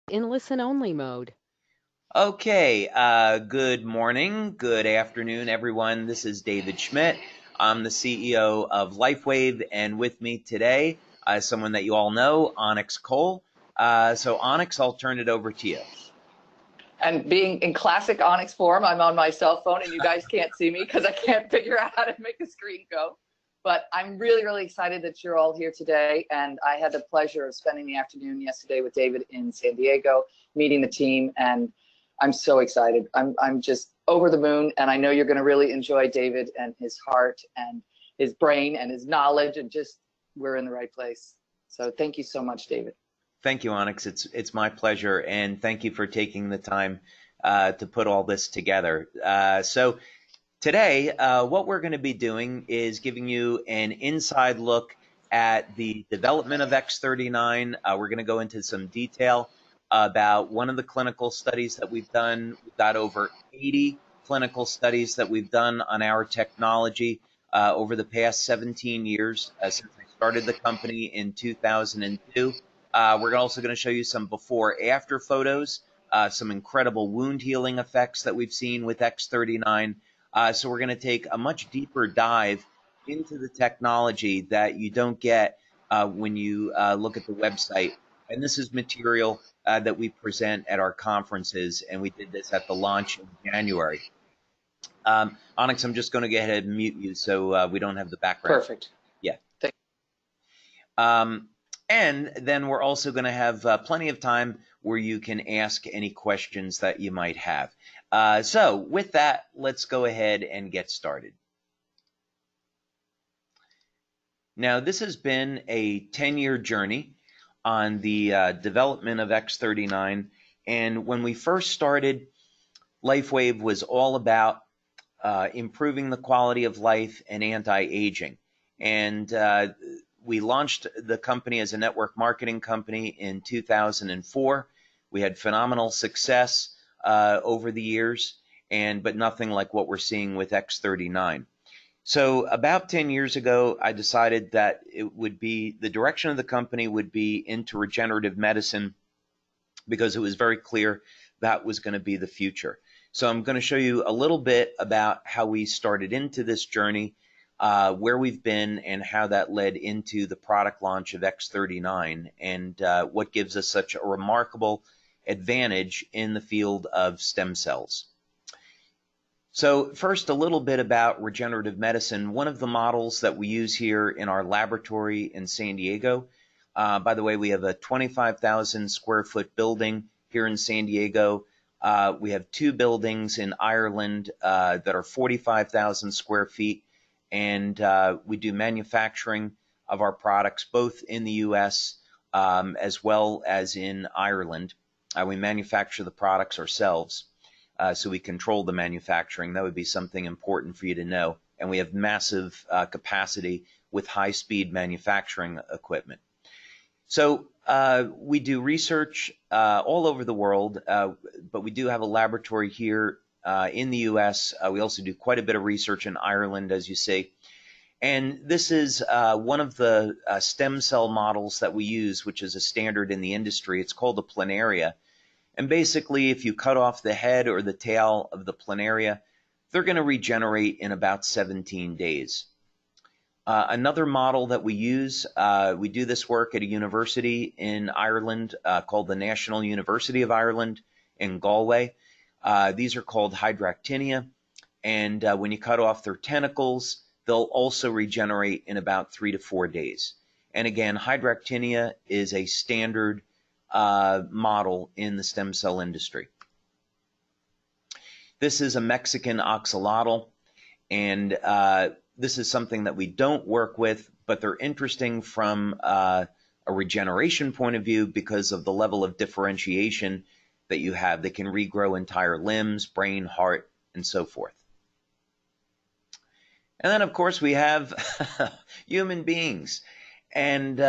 in listen-only mode. Okay, good morning, good afternoon, everyone. This is David Schmidt. I'm the CEO of LifeWave, and with me today is someone that you all know, Onyx Cole. So, Onyx, I'll turn it over to you. And being in classic Onyx form, I'm on my cell phone and you guys can't see me because I can't figure out how to make the screen go. But I'm really, really excited that you're all here today. And I had the pleasure of spending the afternoon yesterday with David in San Diego, meeting the team. And I'm so excited. I'm just over the moon. And I know you're going to really enjoy David and his heart and his brain and his knowledge. And just, we're in the right place. So thank you so much, David. Thank you, Onyx. It's my pleasure, and thank you for taking the time to put all this together. So today, what we're going to be doing is giving you an inside look at the development of X39. We're going to go into some detail about one of the clinical studies that we've done. We've got over 80 clinical studies that we've done on our technology over the past 17 years since I started the company in 2002. We're also going to show you some before-after photos, some incredible wound healing effects that we've seen with X39. So we're going to take a much deeper dive into the technology that you don't get when you look at the website. And this is material that we present at our conferences, and we did this at the launch in January. Onyx, I'm just going to go ahead and mute you so we don't have the background. Perfect. Yeah. Thank And then we're also going to have plenty of time where you can ask any questions that you might have. So with that, let's go ahead and get started. Now, this has been a 10-year journey on the development of X39. And when we first started, LifeWave was all about improving the quality of life and anti-aging. And we launched the company as a network marketing company in 2004. We had phenomenal success over the years, but nothing like what we're seeing with X39. So about 10 years ago, I decided that it would be the direction of the company would be into regenerative medicine because it was very clear that was going to be the future. So I'm going to show you a little bit about how we started into this journey, where we've been, and how that led into the product launch of X39, and what gives us such a remarkable advantage in the field of stem cells. So first, a little bit about regenerative medicine. One of the models that we use here in our laboratory in San Diego, by the way, we have a 25,000 square foot building here in San Diego. We have two buildings in Ireland that are 45,000 square feet, and we do manufacturing of our products both in the U.S. As well as in Ireland. We manufacture the products ourselves, so we control the manufacturing. That would be something important for you to know. And we have massive capacity with high-speed manufacturing equipment. So we do research all over the world, but we do have a laboratory here in the U.S. We also do quite a bit of research in Ireland, as you see. And this is one of the stem cell models that we use, which is a standard in the industry. It's called a planaria. And basically, if you cut off the head or the tail of the planaria, they're going to regenerate in about 17 days. Another model that we use, we do this work at a university in Ireland called the National University of Ireland in Galway. These are called hydractinia, and when you cut off their tentacles, they'll also regenerate in about 3 to 4 days. And again, hydractinia is a standard model in the stem cell industry. This is a Mexican axolotl, and this is something that we don't work with, but they're interesting from a regeneration point of view because of the level of differentiation that you have. They can regrow entire limbs, brain, heart, and so forth. And then, of course, we have human beings. And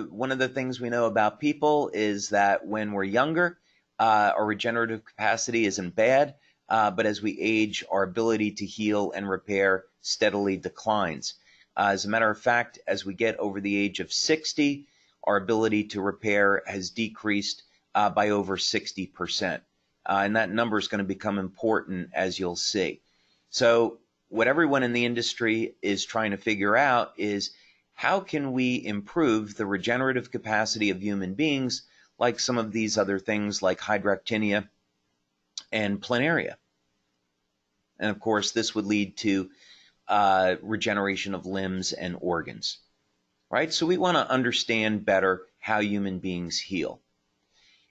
one of the things we know about people is that when we're younger, our regenerative capacity isn't bad, but as we age, our ability to heal and repair steadily declines. As a matter of fact, as we get over the age of 60, our ability to repair has decreased by over 60%. And that number is going to become important, as you'll see. So what everyone in the industry is trying to figure out is, how can we improve the regenerative capacity of human beings, like some of these other things like hydractinia and planaria? And of course, this would lead to regeneration of limbs and organs, right? So we want to understand better how human beings heal.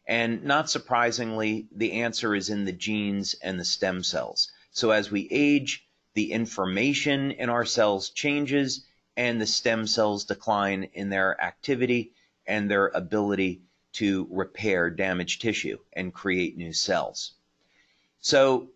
And not surprisingly, the answer is in the genes and the stem cells. So as we age, the information in our cells changes, and the stem cells decline in their activity and their ability to repair damaged tissue and create new cells. So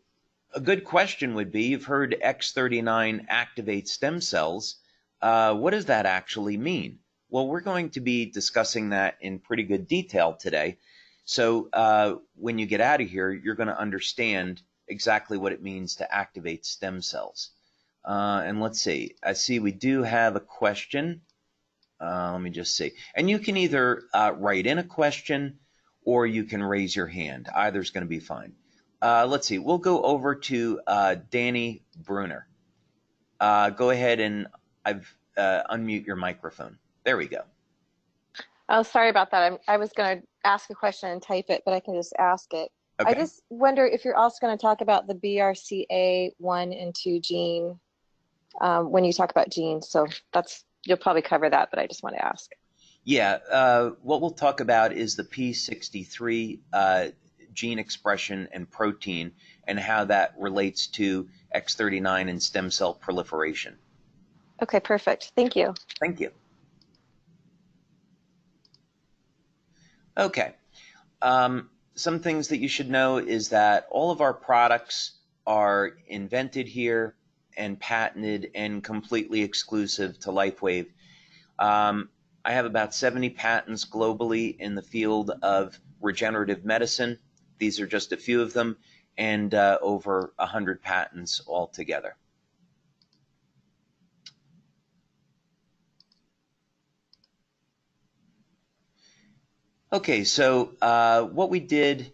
a good question would be, you've heard X39 activate stem cells. What does that actually mean? Well, we're going to be discussing that in pretty good detail today. So when you get out of here, you're going to understand exactly what it means to activate stem cells. And let's see. I see we do have a question. Let me just see. And you can either write in a question or you can raise your hand. Either's going to be fine. Let's see. We'll go over to Danny Bruner. Go ahead and unmute your microphone. There we go. Oh, sorry about that. I was going to ask a question and type it, but I can just ask it. Okay. I just wonder if you're also going to talk about the BRCA1 and 2 gene when you talk about genes. So you'll probably cover that, but I just want to ask. Yeah, what we'll talk about is the P63 gene expression and protein, and how that relates to X39 and stem cell proliferation. Okay, perfect. Thank you. Thank you. Okay. Some things that you should know is that all of our products are invented here and patented and completely exclusive to LifeWave. I have about 70 patents globally in the field of regenerative medicine. These are just a few of them, and over 100 patents altogether. Okay, so what we did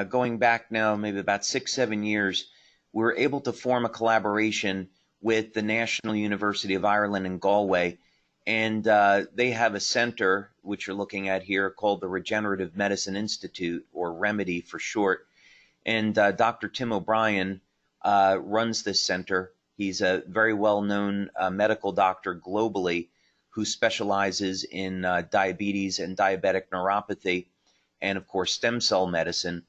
going back now maybe about 6-7 years, we were able to form a collaboration with the National University of Ireland in Galway, and they have a center, which you're looking at here, called the Regenerative Medicine Institute, or REMEDY for short. And Dr. Tim O'Brien runs this center. He's a very well-known medical doctor globally who specializes in diabetes and diabetic neuropathy, and of course stem cell medicine.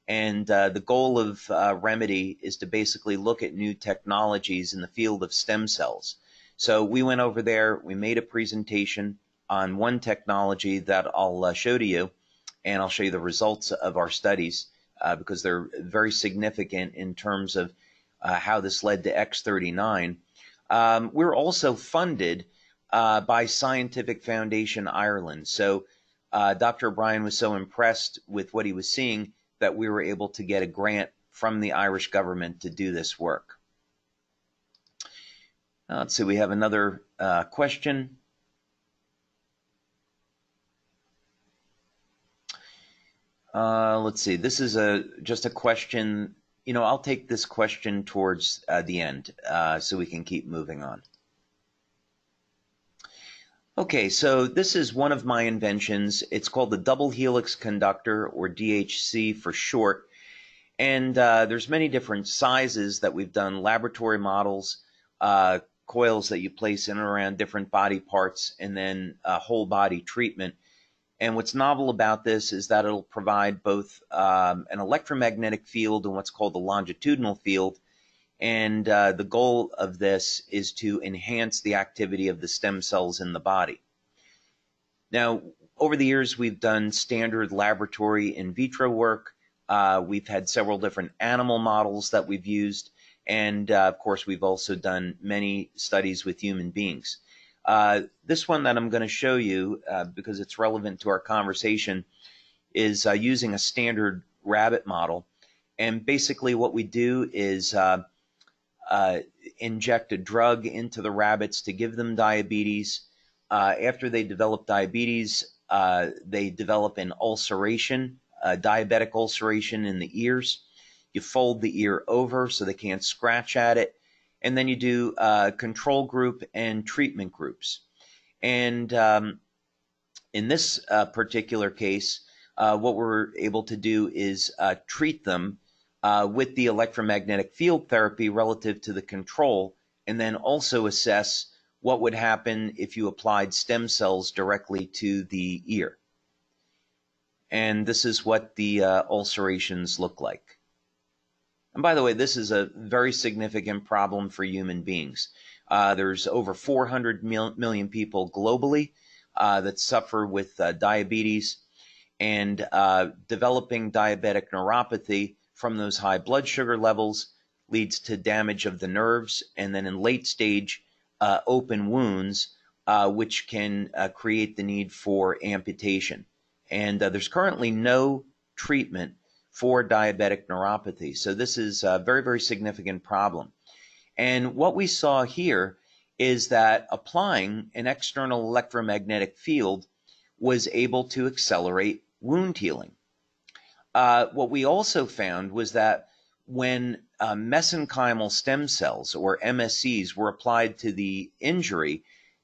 And the goal of REMEDY is to basically look at new technologies in the field of stem cells. So we went over there, we made a presentation on one technology that I'll show to you, and I'll show you the results of our studies because they're very significant in terms of how this led to X39. We're also funded by Scientific Foundation Ireland. So Dr. O'Brien was so impressed with what he was seeing that we were able to get a grant from the Irish government to do this work. Let's see, we have another question. Let's see, this is just a question. You know, I'll take this question towards the end so we can keep moving on. Okay, so this is one of my inventions. It's called the double helix conductor, or DHC for short. And there's many different sizes that we've done, laboratory models, coils that you place in and around different body parts, and then whole body treatment. And what's novel about this is that it'll provide both an electromagnetic field and what's called the longitudinal field. And the goal of this is to enhance the activity of the stem cells in the body. Now, over the years, we've done standard laboratory in vitro work. We've had several different animal models that we've used. And of course, we've also done many studies with human beings. This one that I'm going to show you, because it's relevant to our conversation, is using a standard rabbit model. And basically what we do is inject a drug into the rabbits to give them diabetes. After they develop diabetes, they develop an ulceration, diabetic ulceration in the ears. You fold the ear over so they can't scratch at it. And then you do control group and treatment groups. And in this particular case, what we're able to do is treat them with the electromagnetic field therapy relative to the control, and then also assess what would happen if you applied stem cells directly to the ear. And this is what the ulcerations look like. And by the way, this is a very significant problem for human beings. There's over 400 million people globally that suffer with diabetes, and developing diabetic neuropathy from those high blood sugar levels leads to damage of the nerves, and then in late stage open wounds, which can create the need for amputation. And there's currently no treatment for diabetic neuropathy. So this is a very, very significant problem. And what we saw here is that applying an external electromagnetic field was able to accelerate wound healing. What we also found was that when mesenchymal stem cells, or MSCs, were applied to the injury,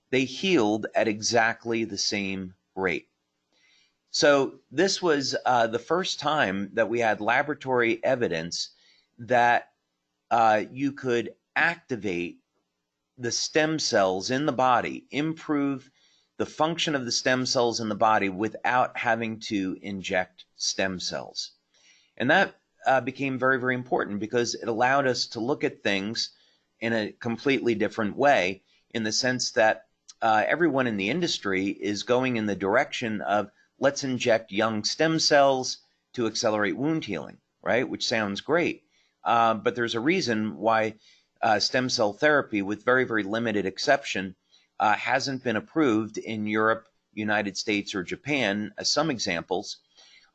they healed at exactly the same rate. So this was the first time that we had laboratory evidence that you could activate the stem cells in the body, improve the function of the stem cells in the body without having to inject stem cells. And that became very, very important because it allowed us to look at things in a completely different way, in the sense that everyone in the industry is going in the direction of, let's inject young stem cells to accelerate wound healing, right? Which sounds great. But there's a reason why stem cell therapy, with very, very limited exception, hasn't been approved in Europe, United States, or Japan, as some examples,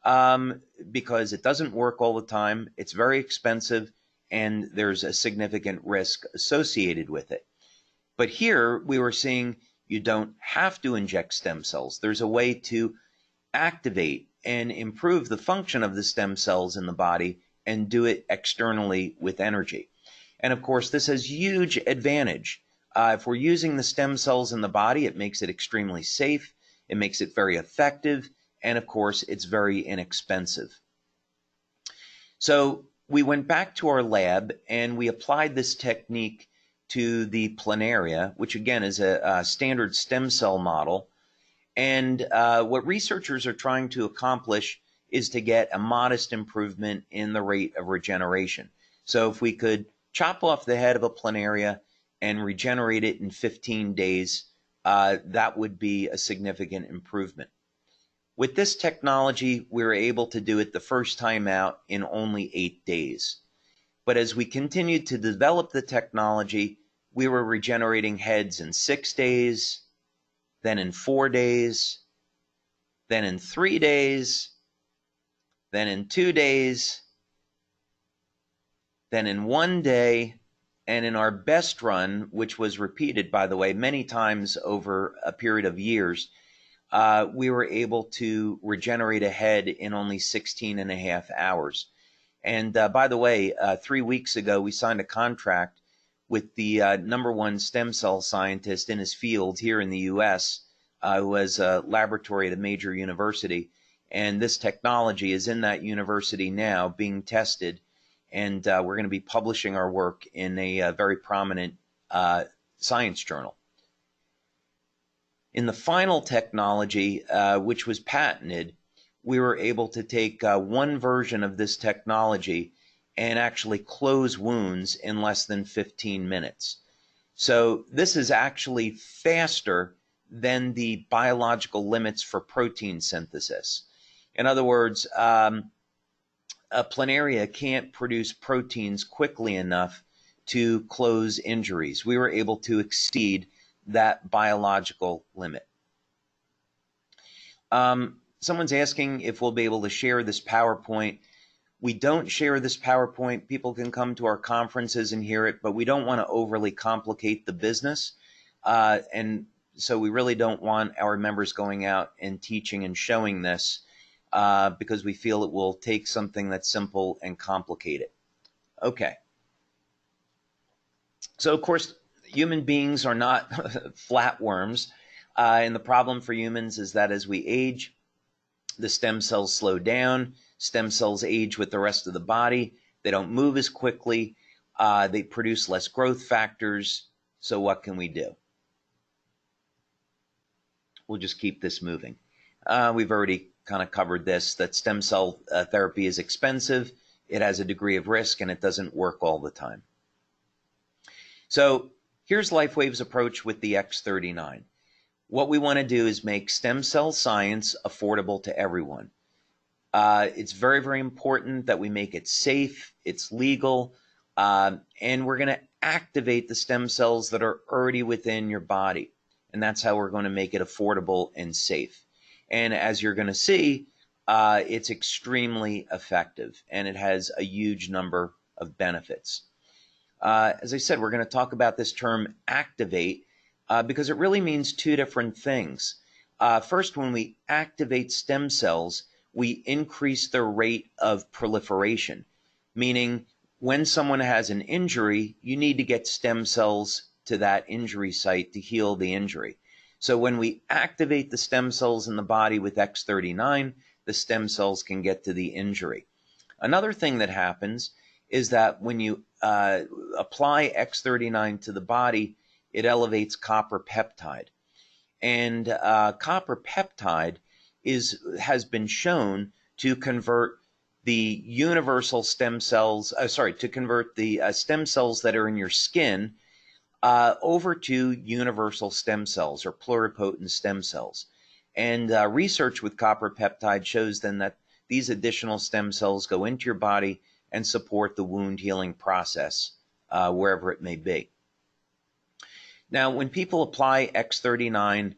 because it doesn't work all the time, it's very expensive, and there's a significant risk associated with it. But here we were seeing you don't have to inject stem cells. There's a way to activate and improve the function of the stem cells in the body and do it externally with energy. And of course, this has huge advantage. If we're using the stem cells in the body, it makes it extremely safe, it makes it very effective, and of course, it's very inexpensive. So we went back to our lab and we applied this technique to the planaria, which again is a standard stem cell model. And what researchers are trying to accomplish is to get a modest improvement in the rate of regeneration. So if we could chop off the head of a planaria and regenerate it in 15 days, that would be a significant improvement. With this technology, we were able to do it the first time out in only 8 days. But as we continued to develop the technology, we were regenerating heads in 6 days, then in 4 days, then in 3 days, then in 2 days, then in 1 day, and in our best run, which was repeated, by the way, many times over a period of years, we were able to regenerate a head in only 16.5 hours. And by the way, 3 weeks ago, we signed a contract with the #1 stem cell scientist in his field here in the U.S., who has a laboratory at a major university. And this technology is in that university now being tested. And we're going to be publishing our work in a very prominent science journal. In the final technology, which was patented, we were able to take one version of this technology and actually close wounds in less than 15 minutes. So this is actually faster than the biological limits for protein synthesis. In other words, a planaria can't produce proteins quickly enough to close injuries. We were able to exceed that biological limit. Someone's asking if we'll be able to share this PowerPoint. We don't share this PowerPoint. People can come to our conferences and hear it, but we don't want to overly complicate the business. And So we really don't want our members going out and teaching and showing this because we feel it will take something that's simple and complicate it. Okay. So, of course, human beings are not flatworms. And the problem for humans is that as we age, the stem cells slow down. Stem cells age with the rest of the body. They don't move as quickly. They produce less growth factors. So what can we do? We'll just keep this moving. We've already kind of covered this, that stem cell therapy is expensive. It has a degree of risk, and it doesn't work all the time. So here's LifeWave's approach with the X39. What we want to do is make stem cell science affordable to everyone. It's very, very important that we make it safe, it's legal, and we're going to activate the stem cells that are already within your body. And that's how we're going to make it affordable and safe. And as you're going to see, it's extremely effective, and it has a huge number of benefits. As I said, we're going to talk about this term activate because it really means two different things. First, when we activate stem cells, we increase their rate of proliferation, meaning when someone has an injury, you need to get stem cells to that injury site to heal the injury. So when we activate the stem cells in the body with X39, the stem cells can get to the injury. Another thing that happens is that when you apply X39 to the body, it elevates copper peptide. And copper peptide has been shown to convert the universal stem cells, to convert the stem cells that are in your skin over to universal stem cells or pluripotent stem cells. And research with copper peptide shows then that these additional stem cells go into your body and support the wound healing process wherever it may be. Now, when people apply X39,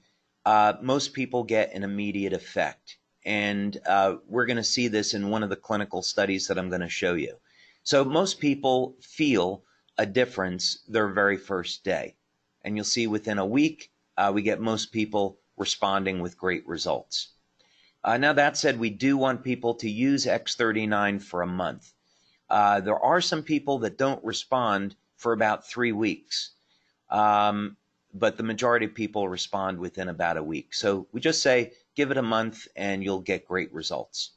most people get an immediate effect. And we're going to see this in one of the clinical studies that I'm going to show you. So most people feel a difference their very first day. And you'll see within a week, we get most people responding with great results. Now, that said, we do want people to use X39 for a month. There are some people that don't respond for about 3 weeks. But the majority of people respond within about a week. So we just say, give it a month and you'll get great results.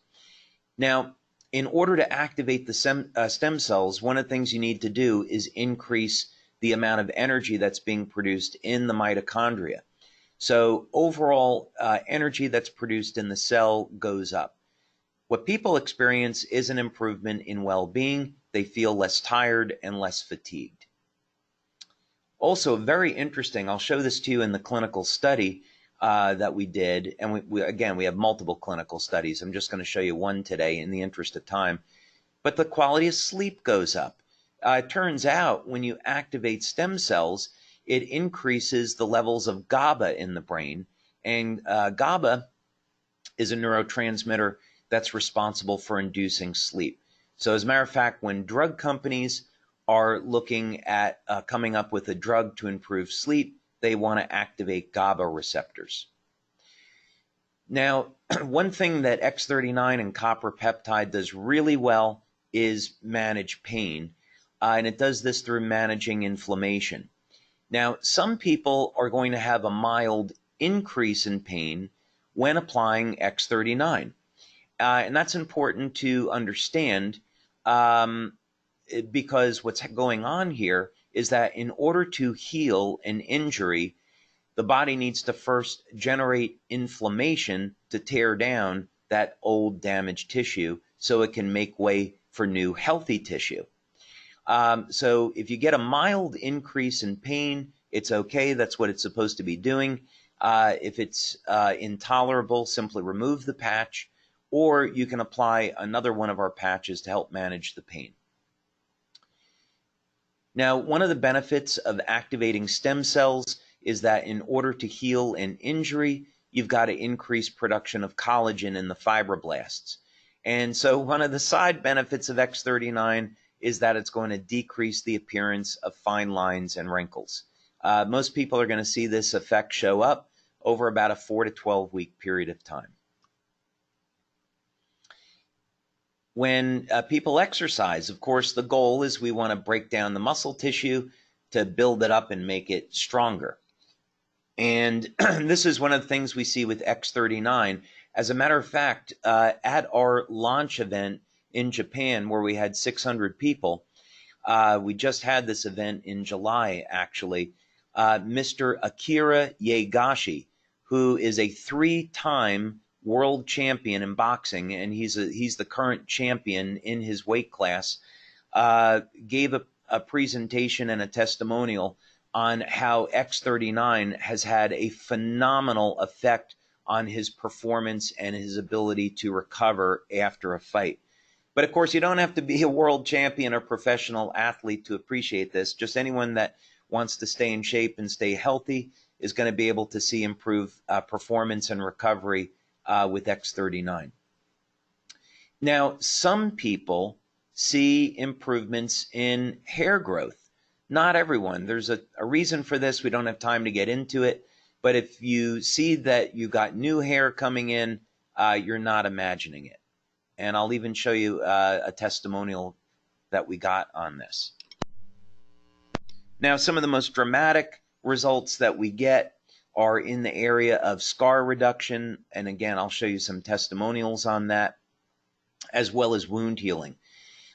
Now, in order to activate the stem cells, one of the things you need to do is increase the amount of energy that's being produced in the mitochondria. So overall energy that's produced in the cell goes up. What people experience is an improvement in well-being. They feel less tired and less fatigued. Also, very interesting, I'll show this to you in the clinical study that we did. And we have multiple clinical studies. I'm just going to show you one today in the interest of time. But the quality of sleep goes up. It turns out when you activate stem cells, it increases the levels of GABA in the brain. And GABA is a neurotransmitter that's responsible for inducing sleep. So as a matter of fact, when drug companies are looking at coming up with a drug to improve sleep, they want to activate GABA receptors. Now, one thing that X39 and copper peptide does really well is manage pain, and it does this through managing inflammation. Now, some people are going to have a mild increase in pain when applying X39, and that's important to understand because what's going on here is that in order to heal an injury, the body needs to first generate inflammation to tear down that old damaged tissue so it can make way for new healthy tissue. So if you get a mild increase in pain, it's okay. That's what it's supposed to be doing. If it's intolerable, simply remove the patch, or you can apply another one of our patches to help manage the pain. Now, one of the benefits of activating stem cells is that in order to heal an injury, you've got to increase production of collagen in the fibroblasts. And so one of the side benefits of X39 is that it's going to decrease the appearance of fine lines and wrinkles. Most people are going to see this effect show up over about a 4 to 12 week period of time. When people exercise, of course, the goal is we want to break down the muscle tissue to build it up and make it stronger. And this is one of the things we see with X39. As a matter of fact, at our launch event in Japan, where we had 600 people, we just had this event in July, actually. Mr. Akira Yegashi, who is a 3-time world champion in boxing, and he's the current champion in his weight class, gave a presentation and a testimonial on how X39 has had a phenomenal effect on his performance and his ability to recover after a fight. But of course, you don't have to be a world champion or professional athlete to appreciate this. Just anyone that wants to stay in shape and stay healthy is going to be able to see improved performance and recovery with X39. Now, some people see improvements in hair growth. Not everyone. There's a reason for this. We don't have time to get into it. But if you see that you got new hair coming in, you're not imagining it. And I'll even show you a testimonial that we got on this. Now, some of the most dramatic results that we get are in the area of scar reduction. And again, I'll show you some testimonials on that, as well as wound healing.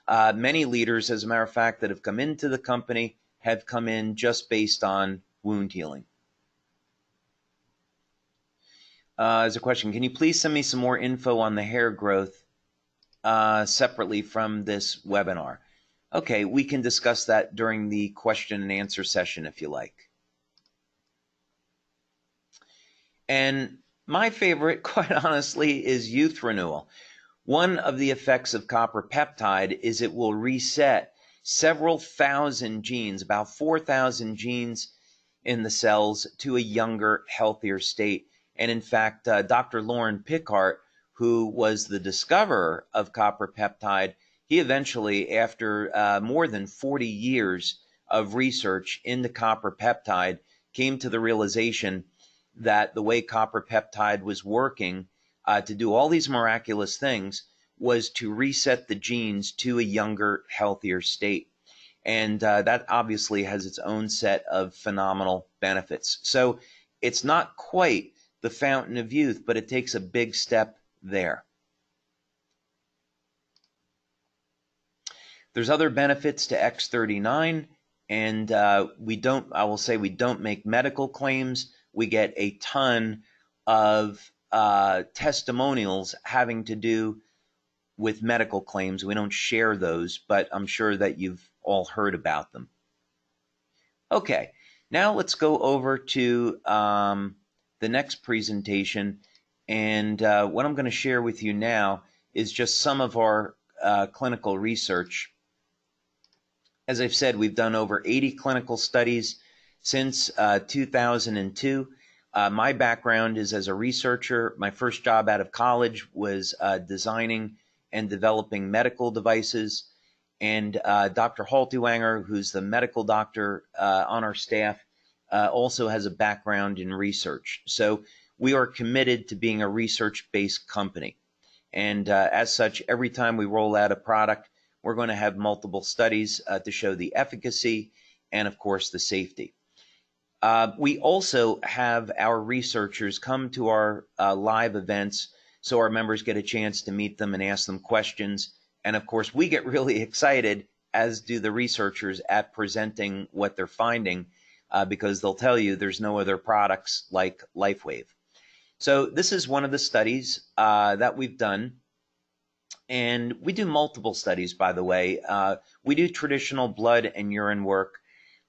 Many leaders, as a matter of fact, that have come into the company have come in just based on wound healing. There's a question. Can you please send me some more info on the hair growth separately from this webinar? Okay, we can discuss that during the question and answer session if you like. And my favorite, quite honestly, is youth renewal. One of the effects of copper peptide is it will reset several thousand genes, about 4,000 genes in the cells, to a younger, healthier state. And in fact, Dr. Lauren Pickart, who was the discoverer of copper peptide, he eventually, after more than 40 years of research into copper peptide, came to the realization that the way copper peptide was working to do all these miraculous things was to reset the genes to a younger, healthier state. And that obviously has its own set of phenomenal benefits. So it's not quite the fountain of youth, but it takes a big step there. There's other benefits to X39, and I will say we don't make medical claims. We get a ton of testimonials having to do with medical claims. We don't share those, but I'm sure that you've all heard about them. Okay, now let's go over to the next presentation. And what I'm going to share with you now is just some of our clinical research. As I've said, we've done over 80 clinical studies since 2002. My background is as a researcher. My first job out of college was designing and developing medical devices. And Dr. Haltiwanger, who's the medical doctor on our staff, also has a background in research. So we are committed to being a research-based company. And as such, every time we roll out a product, we're going to have multiple studies to show the efficacy and, of course, the safety. We also have our researchers come to our live events so our members get a chance to meet them and ask them questions. And of course, we get really excited, as do the researchers, at presenting what they're finding because they'll tell you there's no other products like LifeWave. So this is one of the studies that we've done. And we do multiple studies, by the way. We do traditional blood and urine work.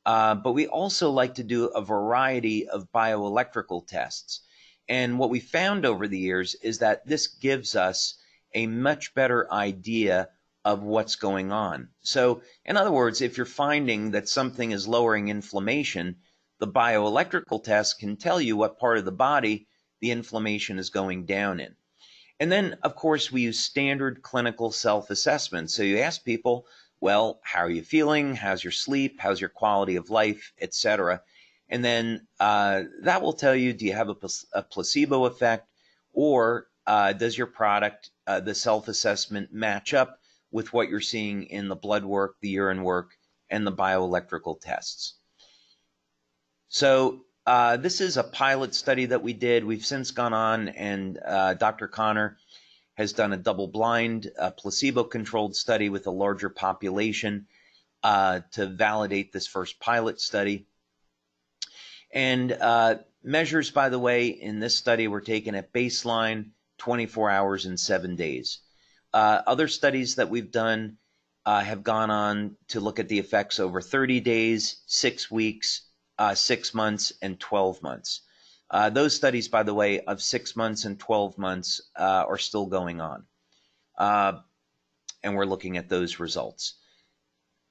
But we also like to do a variety of bioelectrical tests. And what we found over the years is that this gives us a much better idea of what's going on. So, in other words, if you're finding that something is lowering inflammation, the bioelectrical test can tell you what part of the body the inflammation is going down in. And then, of course, we use standard clinical self-assessment. So you ask people, well, how are you feeling? How's your sleep? How's your quality of life, etc.? And then that will tell you, do you have a placebo effect, or does your product, the self-assessment, match up with what you're seeing in the blood work, the urine work, and the bioelectrical tests. So this is a pilot study that we did. We've since gone on, and Dr. Connor has done a double-blind, placebo-controlled study with a larger population to validate this first pilot study. And measures, by the way, in this study were taken at baseline, 24 hours, and 7 days. Other studies that we've done have gone on to look at the effects over 30 days, 6 weeks, 6 months, and 12 months. Those studies, by the way, of 6 months and 12 months are still going on. And we're looking at those results.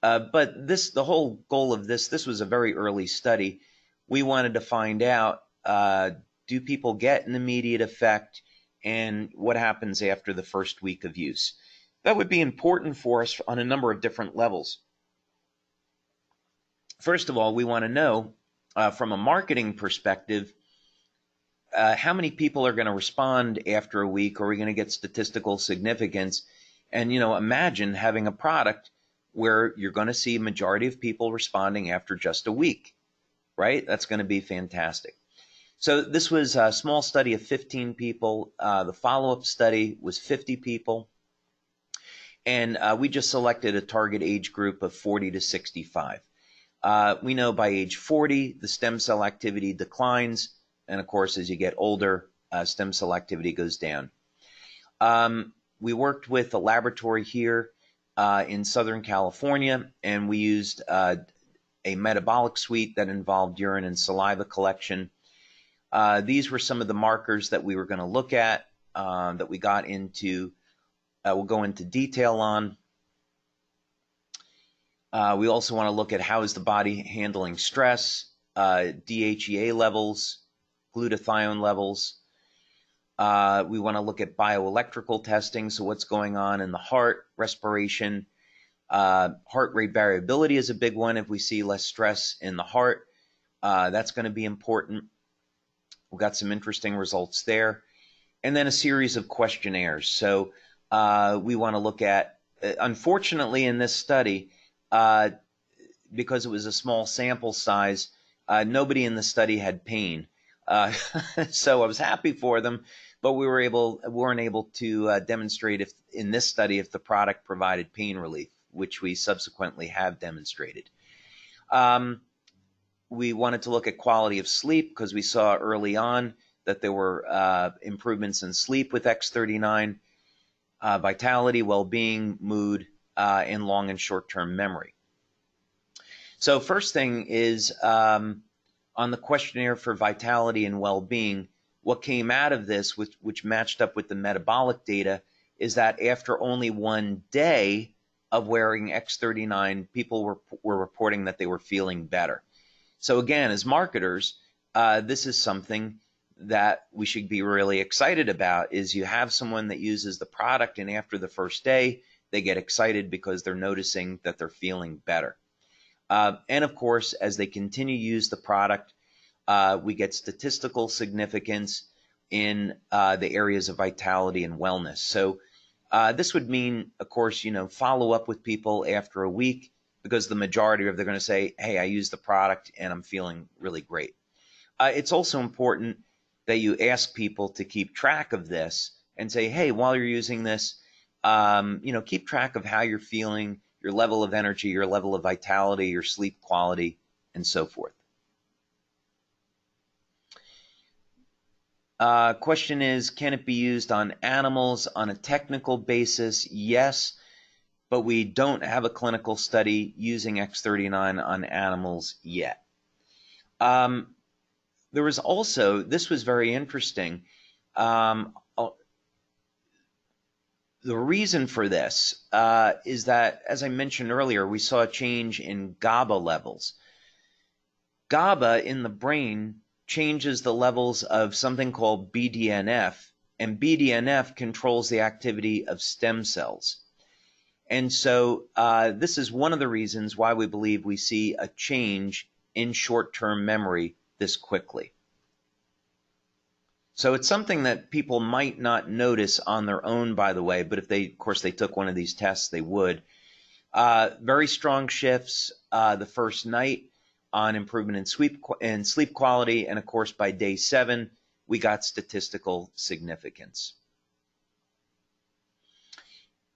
But the whole goal of this was a very early study. We wanted to find out, do people get an immediate effect, and what happens after the first week of use? That would be important for us on a number of different levels. First of all, we want to know, from a marketing perspective, how many people are going to respond after a week? Are we going to get statistical significance? And, imagine having a product where you're going to see a majority of people responding after just a week, right? That's going to be fantastic. So this was a small study of 15 people. The follow-up study was 50 people. And we just selected a target age group of 40 to 65. We know by age 40, the stem cell activity declines. And of course, as you get older, stem cell activity goes down. We worked with a laboratory here in Southern California, and we used a metabolic suite that involved urine and saliva collection. These were some of the markers that we were going to look at, that we got into, we'll go into detail on. We also want to look at how is the body handling stress, DHEA levels, glutathione levels. We want to look at bioelectrical testing, so what's going on in the heart, respiration. Heart rate variability is a big one. If we see less stress in the heart, that's going to be important. We've got some interesting results there. And then a series of questionnaires. So we want to look at, unfortunately in this study, because it was a small sample size, nobody in the study had pain. So I was happy for them, but we weren't able to demonstrate in this study if the product provided pain relief, which we subsequently have demonstrated. We wanted to look at quality of sleep because we saw early on that there were improvements in sleep with X39, vitality, well-being, mood, and long and short-term memory. So first thing is, on the questionnaire for vitality and well-being, what came out of this, which matched up with the metabolic data, is that after only 1 day of wearing X39, people were reporting that they were feeling better. So again, as marketers, this is something that we should be really excited about, is you have someone that uses the product, and after the first day, they get excited because they're noticing that they're feeling better. And of course, as they continue to use the product, we get statistical significance in the areas of vitality and wellness. So this would mean, of course, follow up with people after a week, because the majority of them are going to say, hey, I used the product and I'm feeling really great. It's also important that you ask people to keep track of this and say, hey, while you're using this, keep track of how you're feeling, your level of energy, your level of vitality, your sleep quality, and so forth. Question is, can it be used on animals on a technical basis? Yes, but we don't have a clinical study using X39 on animals yet. There was also, this was very interesting, the reason for this is that, as I mentioned earlier, we saw a change in GABA levels. GABA in the brain changes the levels of something called BDNF, and BDNF controls the activity of stem cells. And so this is one of the reasons why we believe we see a change in short-term memory this quickly. So it's something that people might not notice on their own, by the way, but if they, of course, they took one of these tests, they would. Very strong shifts the first night on improvement in sleep quality, and of course by day 7 we got statistical significance.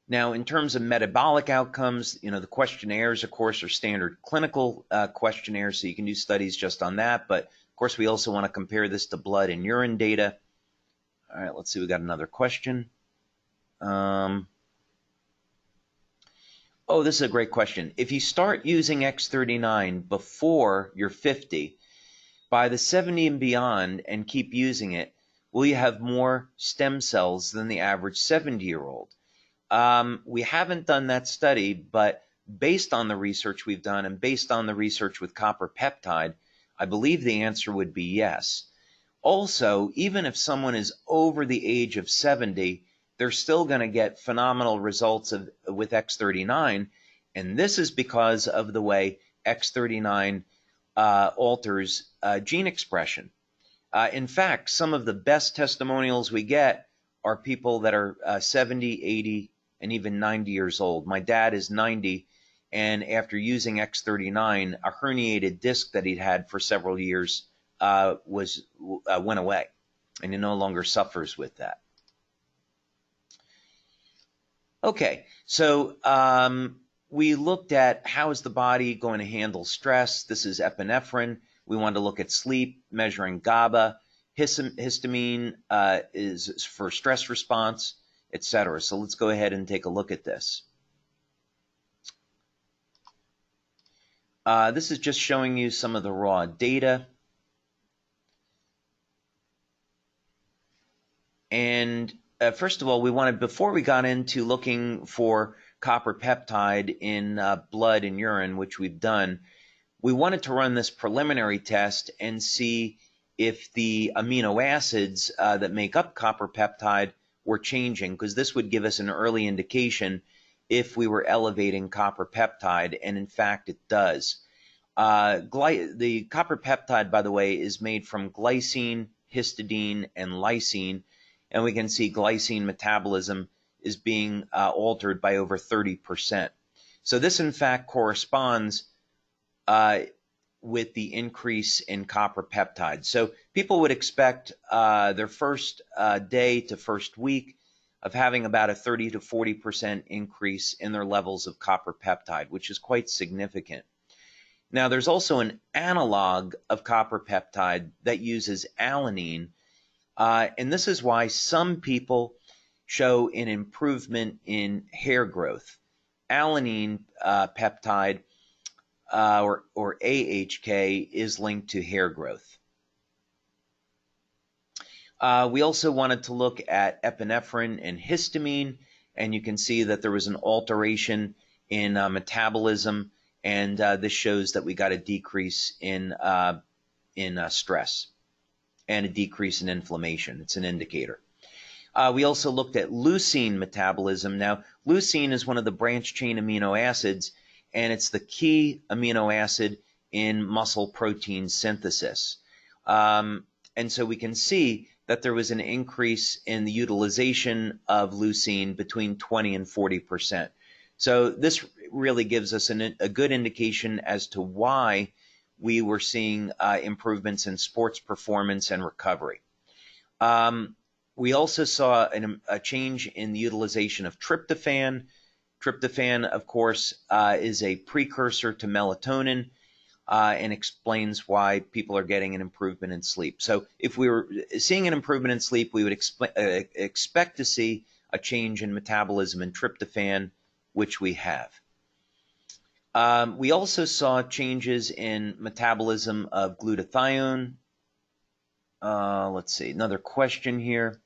Now, in terms of metabolic outcomes, the questionnaires, of course, are standard clinical questionnaires, so you can do studies just on that. But of course, we also want to compare this to blood and urine data. All right, let's see. We got another question. Oh, this is a great question. If you start using X39 before you're 50, by the 70 and beyond, and keep using it, will you have more stem cells than the average 70-year-old? We haven't done that study, but based on the research we've done and based on the research with copper peptide, I believe the answer would be yes. Also, even if someone is over the age of 70, they're still going to get phenomenal results with X39, and this is because of the way X39 alters gene expression. In fact, some of the best testimonials we get are people that are 70, 80, and even 90 years old. My dad is 90, and after using X39, a herniated disc that he'd had for several years went away, and he no longer suffers with that. Okay, so we looked at how is the body going to handle stress. This is epinephrine. We wanted to look at sleep, measuring GABA. Histamine is for stress response, etc. So let's go ahead and take a look at this. This is just showing you some of the raw data. And first of all, we wanted, before we got into looking for copper peptide in blood and urine, which we've done, we wanted to run this preliminary test and see if the amino acids that make up copper peptide were changing, because this would give us an early indication if we were elevating copper peptide, and in fact it does. The copper peptide, by the way, is made from glycine, histidine, and lysine, and we can see glycine metabolism is being altered by over 30%. So this, in fact, corresponds with the increase in copper peptide. So people would expect their first day to first week of having about a 30 to 40% increase in their levels of copper peptide, which is quite significant. Now, there's also an analog of copper peptide that uses alanine, and this is why some people show an improvement in hair growth. Alanine peptide or AHK is linked to hair growth. We also wanted to look at epinephrine and histamine, and you can see that there was an alteration in metabolism, and this shows that we got a decrease in stress and a decrease in inflammation. It's an indicator. We also looked at leucine metabolism. Now, leucine is one of the branched chain amino acids, and it's the key amino acid in muscle protein synthesis. And so we can see that there was an increase in the utilization of leucine between 20 and 40%. So this really gives us a good indication as to why we were seeing improvements in sports performance and recovery. We also saw a change in the utilization of tryptophan. Tryptophan, of course, is a precursor to melatonin and explains why people are getting an improvement in sleep. So if we were seeing an improvement in sleep, we would expect to see a change in metabolism in tryptophan, which we have. We also saw changes in metabolism of glutathione. Let's see, another question here.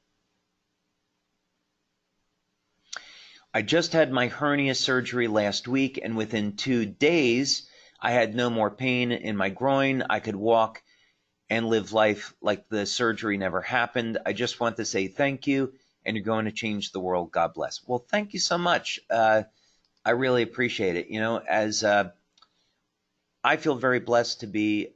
I just had my hernia surgery last week, and within 2 days, I had no more pain in my groin. I could walk and live life like the surgery never happened. I just want to say thank you, and you're going to change the world. God bless. Well, thank you so much. I really appreciate it. You know, as I feel very blessed to be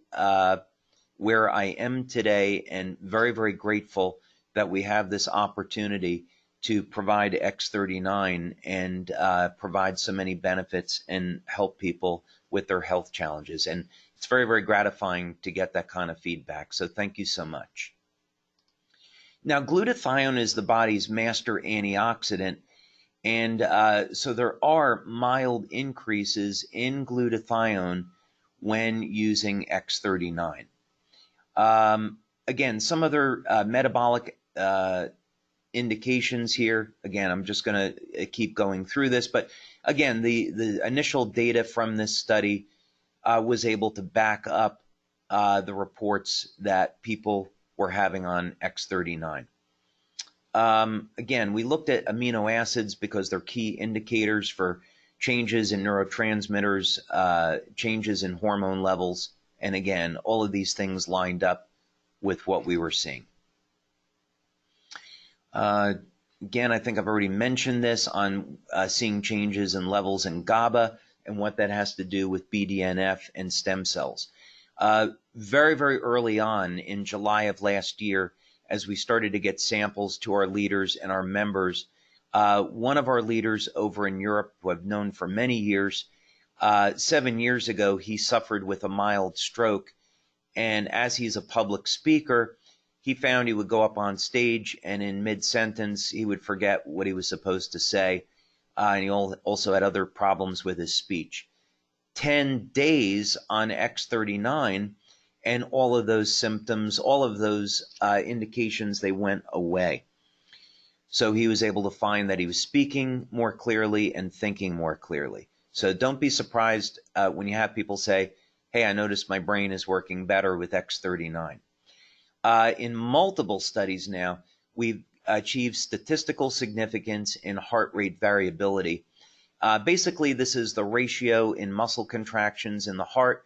where I am today, and very, very grateful that we have this opportunity to provide X39 and provide so many benefits and help people with their health challenges. And it's very, very gratifying to get that kind of feedback. So thank you so much. Now, glutathione is the body's master antioxidant. And so there are mild increases in glutathione when using X39. Again, some other metabolic indications here. Again, I'm just going to keep going through this, but again, the initial data from this study was able to back up the reports that people were having on X39. Again, we looked at amino acids because they're key indicators for changes in neurotransmitters, changes in hormone levels, and again, all of these things lined up with what we were seeing. Again, I think I've already mentioned this on seeing changes in levels in GABA and what that has to do with BDNF and stem cells. Very, very early on in July of last year, as we started to get samples to our leaders and our members, one of our leaders over in Europe, who I've known for many years, 7 years ago, he suffered with a mild stroke. And as he's a public speaker, he found he would go up on stage and in mid-sentence, he would forget what he was supposed to say. And he also had other problems with his speech. 10 days on X39, and all of those symptoms, all of those indications, they went away. So he was able to find that he was speaking more clearly and thinking more clearly. So don't be surprised when you have people say, hey, I noticed my brain is working better with X39. In multiple studies now, we've achieved statistical significance in heart rate variability. Basically, this is the ratio in muscle contractions in the heart,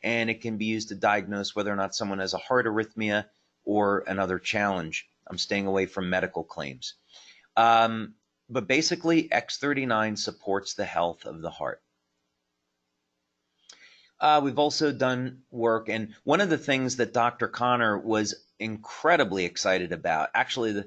and it can be used to diagnose whether or not someone has a heart arrhythmia or another challenge. I'm staying away from medical claims. But basically, X39 supports the health of the heart. We've also done work, and one of the things that Dr. Connor was incredibly excited about, actually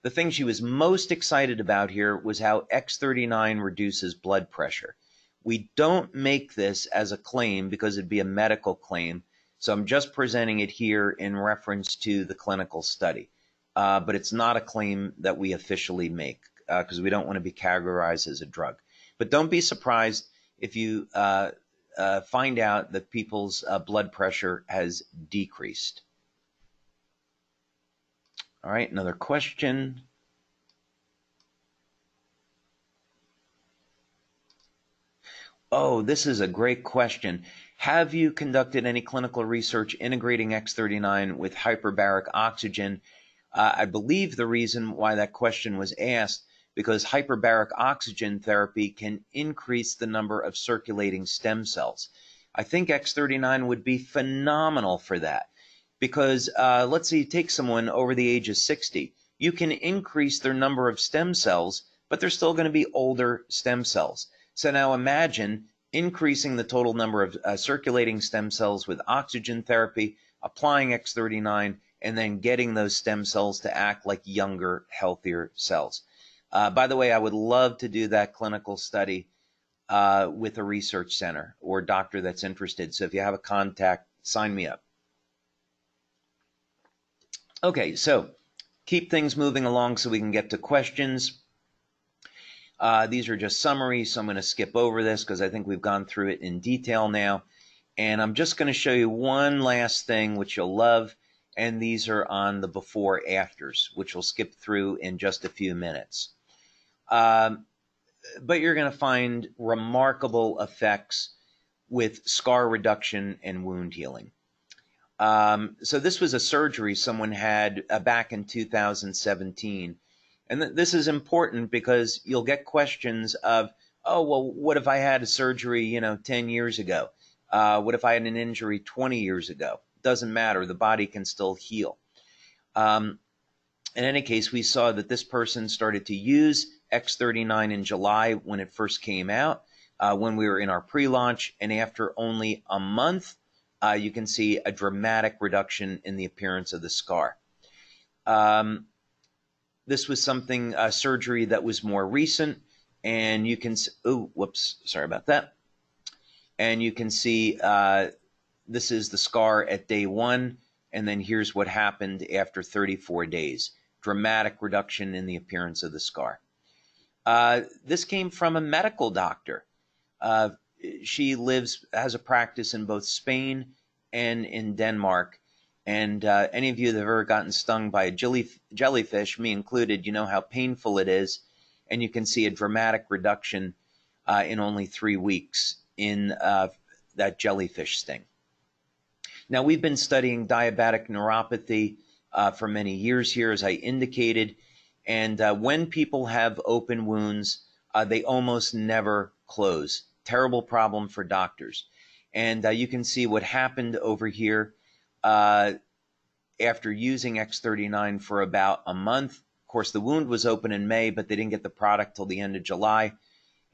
the thing she was most excited about here was how X39 reduces blood pressure. We don't make this as a claim because it'd be a medical claim, so I'm just presenting it here in reference to the clinical study. But it's not a claim that we officially make because we don't want to be categorized as a drug. But don't be surprised if you find out that people's blood pressure has decreased. All right, another question. Oh, this is a great question. Have you conducted any clinical research integrating X39 with hyperbaric oxygen? I believe the reason why that question was asked because hyperbaric oxygen therapy can increase the number of circulating stem cells. I think X39 would be phenomenal for that because let's say you take someone over the age of 60, you can increase their number of stem cells, but they're still going to be older stem cells. So now imagine increasing the total number of circulating stem cells with oxygen therapy, applying X39, and then getting those stem cells to act like younger, healthier cells. By the way, I would love to do that clinical study with a research center or doctor that's interested. So if you have a contact, sign me up. Okay, so keep things moving along so we can get to questions. These are just summaries, so I'm going to skip over this because I think we've gone through it in detail now. And I'm just going to show you one last thing which you'll love, and these are on the before afters, which we'll skip through in just a few minutes. But you're going to find remarkable effects with scar reduction and wound healing. So this was a surgery someone had back in 2017. And this is important because you'll get questions of, oh, well, what if I had a surgery, 10 years ago? What if I had an injury 20 years ago? Doesn't matter. The body can still heal. In any case, we saw that this person started to use X39 in July when it first came out. when we were in our pre-launch, and after only a month, you can see a dramatic reduction in the appearance of the scar. This was something, surgery that was more recent, and you can, oh, whoops, sorry about that. And you can see this is the scar at day 1, and then here's what happened after 34 days. Dramatic reduction in the appearance of the scar. This came from a medical doctor. She has a practice in both Spain and in Denmark. And any of you that have ever gotten stung by a jellyfish, me included, you know how painful it is. And you can see a dramatic reduction in only 3 weeks in that jellyfish sting. Now, we've been studying diabetic neuropathy for many years here, as I indicated. And when people have open wounds, they almost never close. Terrible problem for doctors. And you can see what happened over here after using X39 for about a month. Of course, the wound was open in May, but they didn't get the product till the end of July.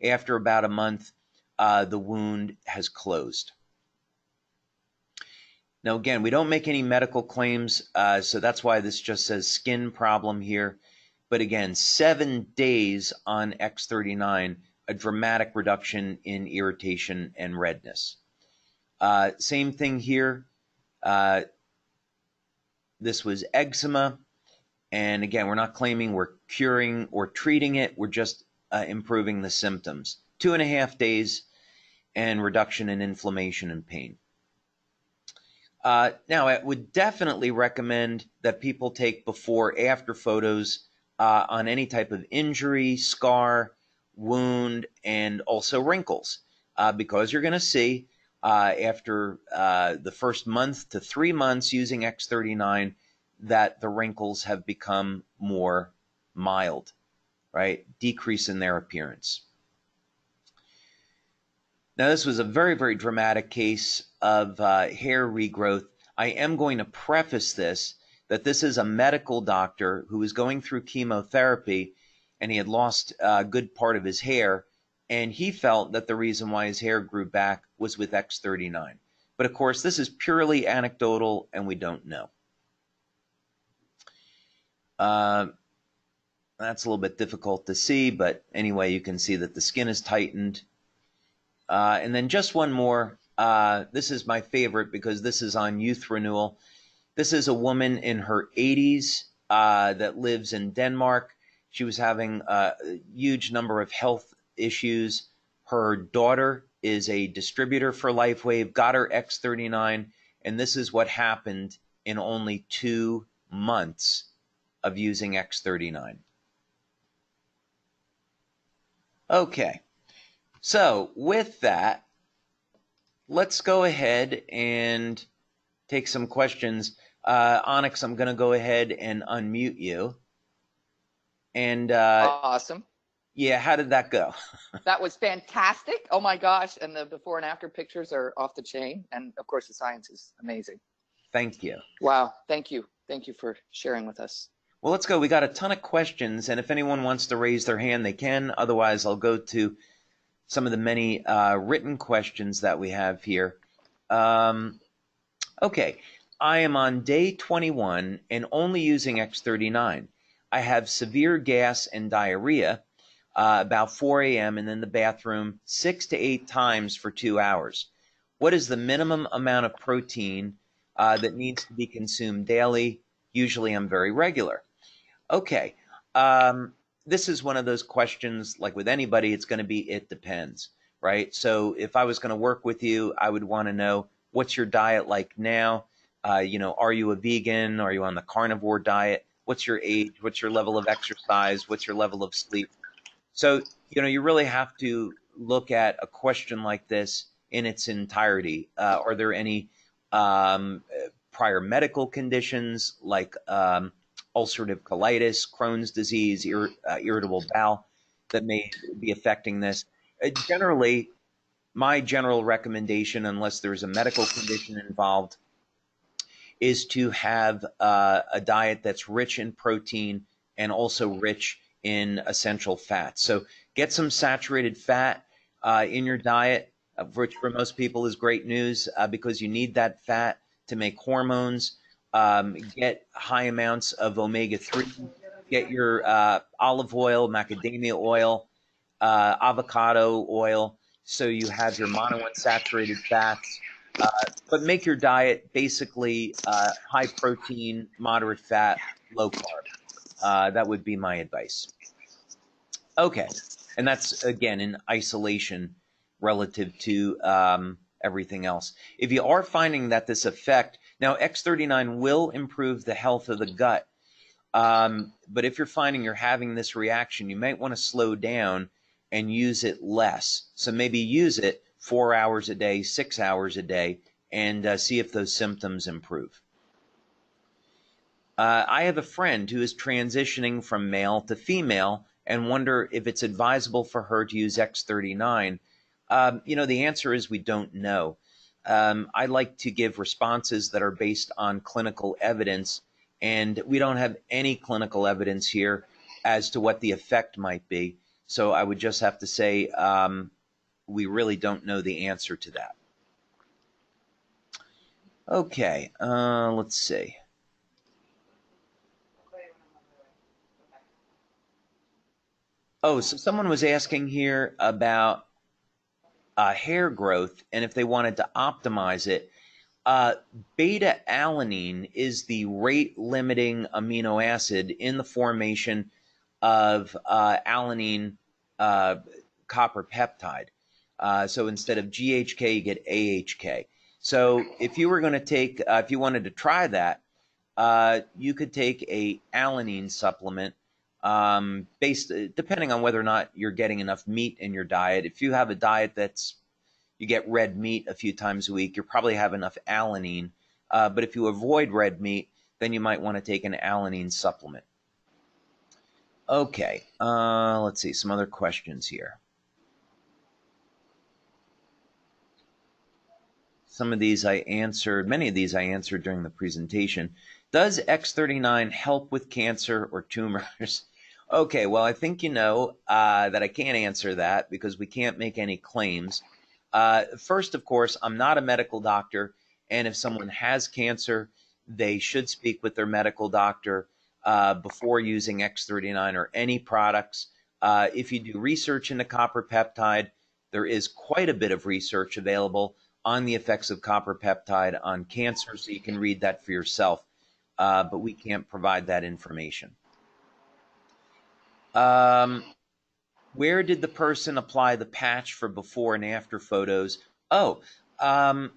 After about a month, the wound has closed. Now, again, we don't make any medical claims, so that's why this just says skin problem here. But again, 7 days on X39, a dramatic reduction in irritation and redness. Same thing here. This was eczema. And again, we're not claiming we're curing or treating it. We're just improving the symptoms. 2.5 days and reduction in inflammation and pain. Now, I would definitely recommend that people take before-after photos on any type of injury, scar, wound, and also wrinkles, because you're going to see after the first month to 3 months using X39 that the wrinkles have become more mild, right? Decrease in their appearance. Now, this was a very, very dramatic case of hair regrowth. I am going to preface this that this is a medical doctor who was going through chemotherapy, and he had lost a good part of his hair, and he felt that the reason why his hair grew back was with X39. But of course, this is purely anecdotal, and we don't know. That's a little bit difficult to see, but anyway, you can see that the skin is tightened. And then just one more. This is my favorite because this is on youth renewal. This is a woman in her 80s that lives in Denmark. She was having a huge number of health issues. Her daughter is a distributor for LifeWave, got her X39, and this is what happened in only 2 months of using X39. Okay, so with that, let's go ahead and take some questions. Onyx, I'm going to go ahead and unmute you. And awesome. Yeah, how did that go? That was fantastic. Oh my gosh. And the before and after pictures are off the chain. And of course, the science is amazing. Thank you. Wow. Thank you. Thank you for sharing with us. Well, let's go. We got a ton of questions. And if anyone wants to raise their hand, they can. Otherwise, I'll go to some of the many written questions that we have here. Okay. I am on day 21 and only using X39. I have severe gas and diarrhea about 4 a.m. and in the bathroom 6 to 8 times for 2 hours. What is the minimum amount of protein that needs to be consumed daily? Usually I'm very regular. Okay. This is one of those questions, like with anybody, it's going to be, it depends, right? So if I was going to work with you, I would want to know, what's your diet like now? You know, are you a vegan? Are you on the carnivore diet? What's your age? What's your level of exercise? What's your level of sleep? So, you know, you really have to look at a question like this in its entirety. Are there any prior medical conditions like ulcerative colitis, Crohn's disease, irritable bowel that may be affecting this? Generally, my general recommendation, unless there's a medical condition involved, is to have a diet that's rich in protein and also rich in essential fats. So get some saturated fat. in your diet, which for most people is great news because you need that fat to make hormones, get high amounts of omega-3, get your olive oil, macadamia oil, avocado oil, so you have your monounsaturated fats. But make your diet basically high protein, moderate fat, low carb. That would be my advice. Okay, and that's again in isolation relative to everything else. If you are finding that this effect, now X39 will improve the health of the gut, but if you're finding you're having this reaction, you might want to slow down and use it less. So maybe use it 4 hours a day, 6 hours a day, and see if those symptoms improve. I have a friend who is transitioning from male to female and wonder if it's advisable for her to use X39. The answer is we don't know. I like to give responses that are based on clinical evidence, and we don't have any clinical evidence here as to what the effect might be. So I would just have to say we really don't know the answer to that. Okay, let's see. Oh, so someone was asking here about hair growth and if they wanted to optimize it. Beta alanine is the rate limiting amino acid in the formation of alanine copper peptide. So instead of GHK, you get AHK. So if you were going to take, if you wanted to try that, you could take a alanine supplement based, depending on whether or not you're getting enough meat in your diet. If you have a diet that's, you get red meat a few times a week, you probably have enough alanine. But if you avoid red meat, then you might want to take an alanine supplement. Okay, let's see, some other questions here. Some of these I answered, many of these I answered during the presentation. Does X39 help with cancer or tumors? Okay, well, I think you know that I can't answer that because we can't make any claims. First, of course, I'm not a medical doctor, and if someone has cancer, they should speak with their medical doctor before using X39 or any products. If you do research into copper peptide, there is quite a bit of research available on the effects of copper peptide on cancer, so you can read that for yourself, but we can't provide that information. Where did the person apply the patch for before and after photos? Oh, the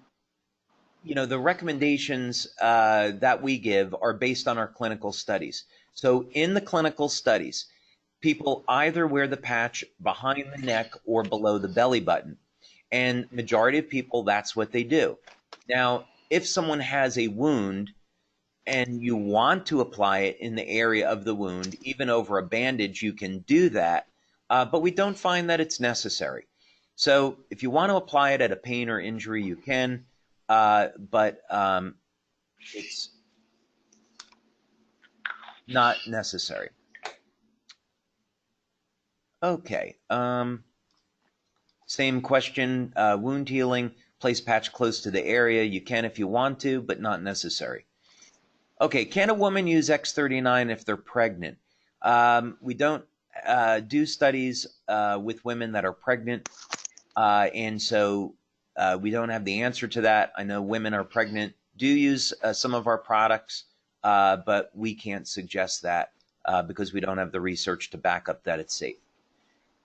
recommendations that we give are based on our clinical studies. So in the clinical studies, people either wear the patch behind the neck or below the belly button. And majority of people, that's what they do. Now, if someone has a wound and you want to apply it in the area of the wound, even over a bandage, you can do that. But we don't find that it's necessary. So if you want to apply it at a pain or injury, you can, but it's not necessary. Okay. Same question, wound healing, place patch close to the area. You can if you want to, but not necessary. Okay, can a woman use X39 if they're pregnant? We don't do studies with women that are pregnant, and so we don't have the answer to that. I know women are pregnant do use some of our products, but we can't suggest that because we don't have the research to back up that it's safe.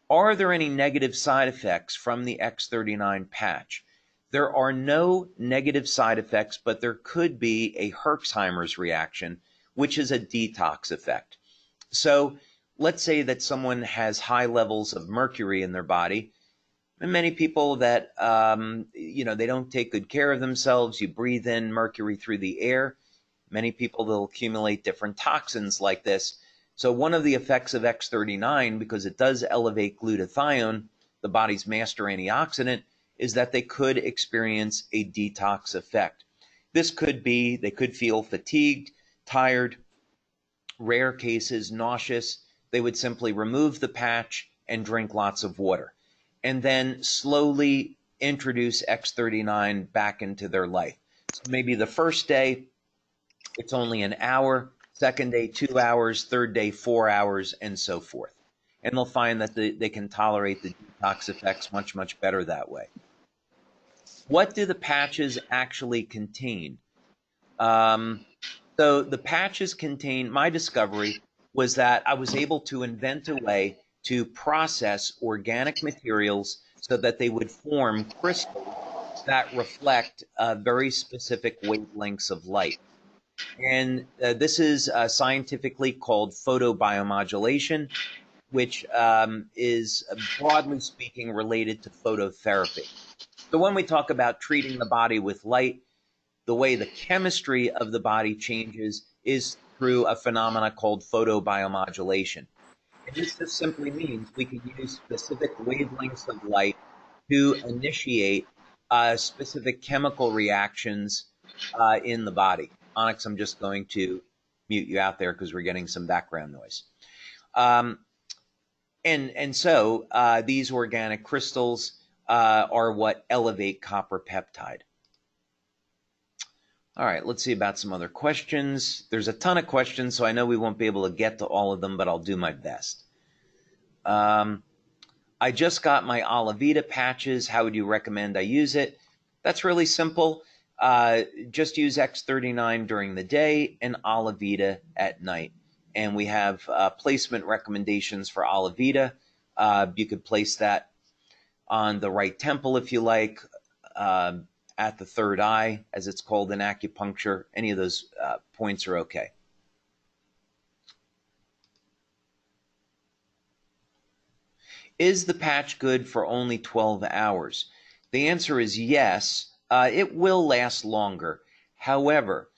Are there any negative side effects from the X39 patch? There are no negative side effects, but there could be a Herxheimer's reaction, which is a detox effect. So let's say that someone has high levels of mercury in their body. And many people that, they don't take good care of themselves. You breathe in mercury through the air. Many people will accumulate different toxins like this. So one of the effects of X39, because it does elevate glutathione, the body's master antioxidant, is that they could experience a detox effect. This could be, they could feel fatigued, tired, rare cases, nauseous. They would simply remove the patch and drink lots of water. and then slowly introduce X39 back into their life. So maybe the first day, it's only an hour, second day, 2 hours, third day, 4 hours, and so forth. And they'll find that they can tolerate the detox effects much, much better that way. What do the patches actually contain? So the patches contain, my discovery was that I was able to invent a way to process organic materials so that they would form crystals that reflect very specific wavelengths of light. And this is scientifically called photobiomodulation, which is broadly speaking related to phototherapy. So when we talk about treating the body with light, the way the chemistry of the body changes is through a phenomena called photobiomodulation. And this just simply means we can use specific wavelengths of light to initiate specific chemical reactions in the body. Onyx, I'm just going to mute you out there because we're getting some background noise. So these organic crystals are what elevate copper peptide. All right, let's see about some other questions. There's a ton of questions, so I know we won't be able to get to all of them, but I'll do my best. I just got my Alavita patches. How would you recommend I use it? That's really simple. Just use X39 during the day and Alavita at night. And we have placement recommendations for Alavita. You could place that on the right temple if you like, at the third eye, as it's called in acupuncture. Any of those points are okay. Is the patch good for only 12 hours? The answer is yes. It will last longer. However,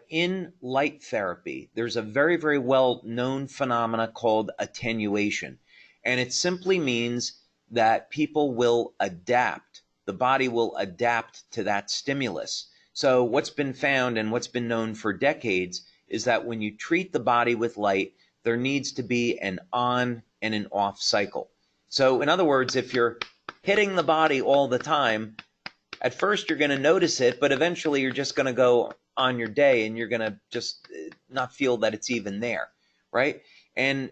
in light therapy, there's a very, very well-known phenomena called attenuation. And it simply means that people will adapt. The body will adapt to that stimulus. So what's been found and what's been known for decades is that when you treat the body with light, there needs to be an on and an off cycle. So in other words, if you're hitting the body all the time, at first you're going to notice it, but eventually you're just going to go on your day and you're going to just not feel that it's even there, right? And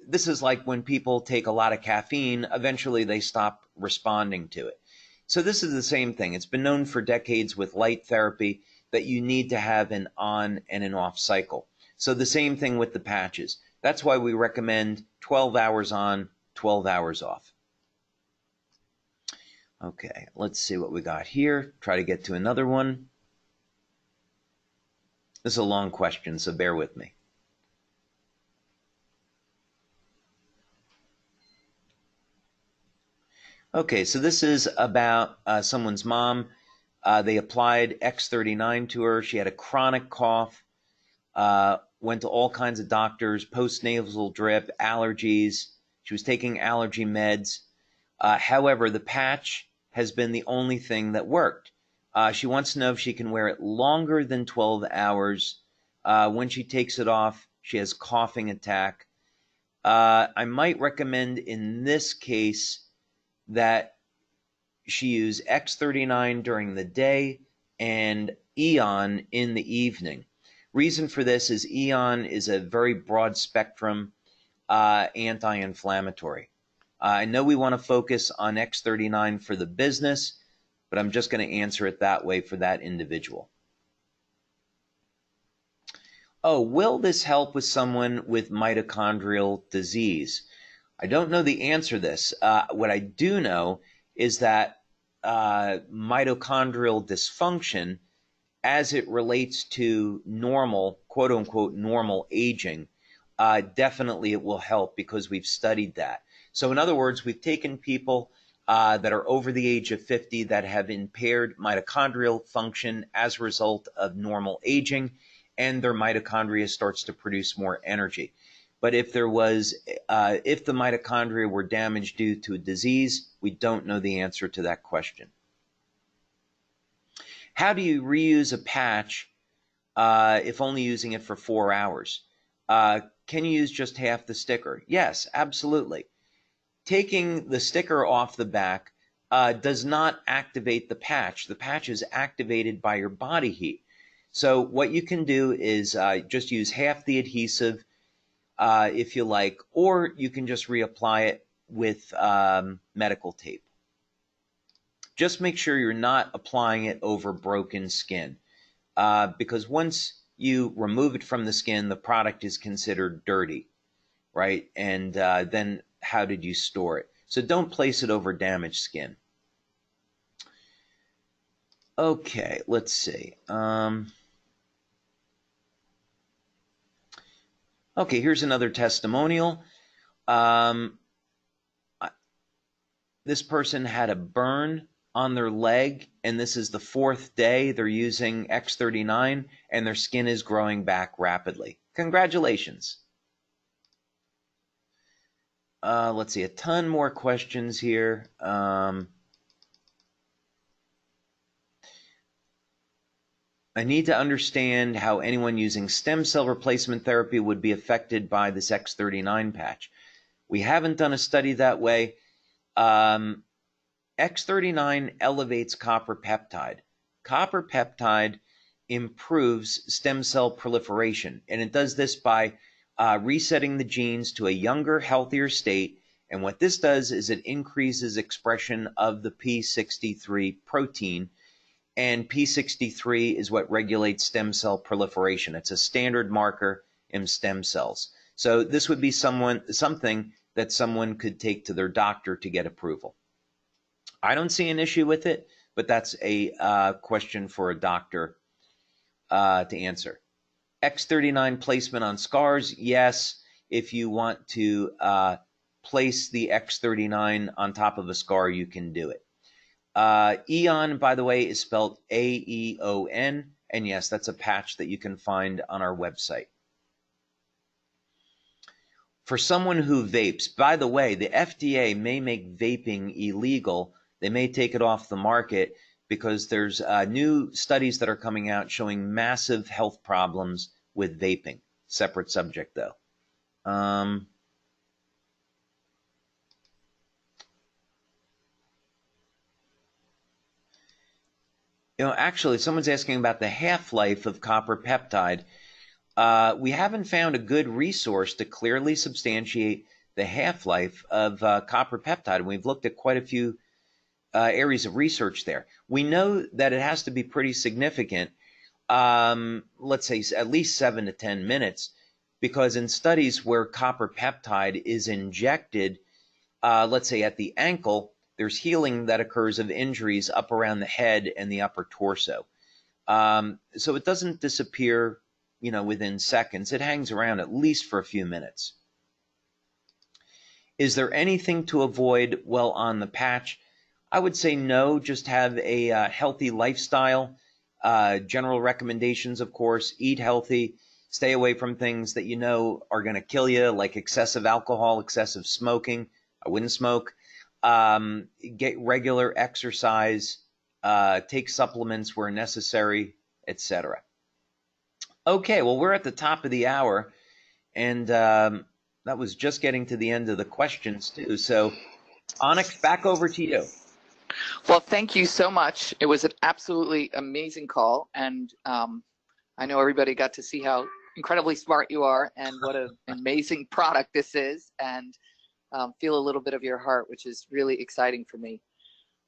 this is like when people take a lot of caffeine, eventually they stop responding to it. So this is the same thing. It's been known for decades with light therapy that you need to have an on and an off cycle. So the same thing with the patches. That's why we recommend 12 hours on, 12 hours off. Okay, let's see what we got here. Try to get to another one. This is a long question, so bear with me. Okay, so this is about someone's mom. They applied X39 to her. She had a chronic cough, went to all kinds of doctors, post-nasal drip, allergies. She was taking allergy meds. However, the patch has been the only thing that worked. She wants to know if she can wear it longer than 12 hours. When she takes it off, she has coughing attack. I might recommend in this case that she use X39 during the day and Eon in the evening. Reason for this is Eon is a very broad spectrum anti-inflammatory. I know we want to focus on X39 for the business, but I'm just going to answer it that way for that individual. Oh, will this help with someone with mitochondrial disease? I don't know the answer to this. What I do know is that mitochondrial dysfunction, as it relates to normal, quote unquote, normal aging, definitely it will help because we've studied that. So in other words, we've taken people that are over the age of 50 that have impaired mitochondrial function as a result of normal aging, and their mitochondria starts to produce more energy. But if there was, if the mitochondria were damaged due to a disease, we don't know the answer to that question. How do you reuse a patch if only using it for 4 hours? Can you use just half the sticker? Yes, absolutely. taking the sticker off the back does not activate the patch. The patch is activated by your body heat. So what you can do is just use half the adhesive if you like, or you can just reapply it with medical tape. Just make sure you're not applying it over broken skin, because once you remove it from the skin, the product is considered dirty, right? And then how did you store it? So don't place it over damaged skin. Okay, let's see. Okay, here's another testimonial. This person had a burn on their leg, and this is the 4th day they're using X39, and their skin is growing back rapidly. Congratulations. Let's see, a ton more questions here. I need to understand how anyone using stem cell replacement therapy would be affected by this X39 patch. We haven't done a study that way. X39 elevates copper peptide. Copper peptide improves stem cell proliferation, and it does this by resetting the genes to a younger, healthier state. And what this does is it increases expression of the P63 protein, and P63 is what regulates stem cell proliferation. It's a standard marker in stem cells. So this would be something that someone could take to their doctor to get approval. I don't see an issue with it, but that's a question for a doctor to answer. X39 placement on scars, yes. If you want to place the X39 on top of a scar, you can do it. Eon, by the way, is spelled A-E-O-N, and yes, that's a patch that you can find on our website. For someone who vapes, by the way, the FDA may make vaping illegal. They may take it off the market because there's new studies that are coming out showing massive health problems with vaping. Separate subject, though. You know, actually, someone's asking about the half-life of copper peptide. We haven't found a good resource to clearly substantiate the half-life of copper peptide. We've looked at quite a few areas of research there. We know that it has to be pretty significant, let's say at least 7 to 10 minutes, because in studies where copper peptide is injected, let's say at the ankle, there's healing that occurs of injuries up around the head and the upper torso. So it doesn't disappear, you know, within seconds. It hangs around at least for a few minutes. Is there anything to avoid while on the patch? I would say no, just have a healthy lifestyle. General recommendations, of course, eat healthy, stay away from things that you know are going to kill you, like excessive alcohol, excessive smoking. I wouldn't smoke. Get regular exercise, take supplements where necessary, etc. Okay, well, we're at the top of the hour, and that was just getting to the end of the questions, too. So, Onyx, back over to you. Well, thank you so much. It was an absolutely amazing call, and I know everybody got to see how incredibly smart you are and what an amazing product this is, and feel a little bit of your heart, which is really exciting for me.